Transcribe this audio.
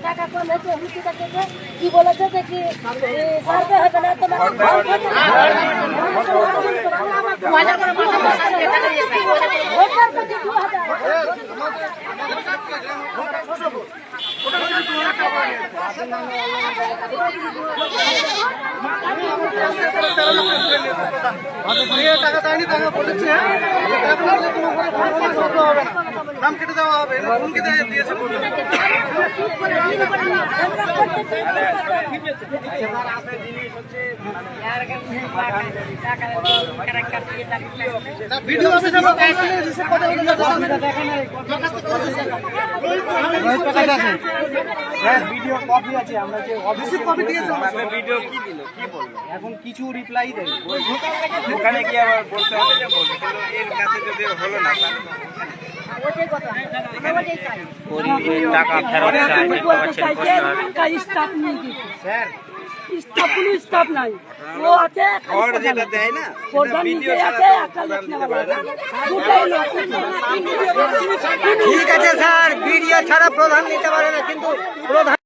টাকা কম হয়েছে কি বলেছে যে কি সার্ভে হবে না তোমার টাকা দেয়নি, টাকা বলেছে নাম কেটে দেওয়া হবে, হুমকি দিয়েছে। ভিডিও অফিসে ভিডিও কপি আছে, আমরা যে অফিসে কপি দিয়েছি, ভিডিও কি দিল কি বলবো, এখন কিছু রিপ্লাই দেয়। ওখানে কি আবার বলতে হবে যে এর কাছে যদি হলো না টাকা ফেরত চাই, স্যার স্টাফ নাই, ও আছে যেটা দেয় না ঠিক আছে স্যার, ভিডিও ছাড়া প্রধান নিতে পারে না, কিন্তু প্রধান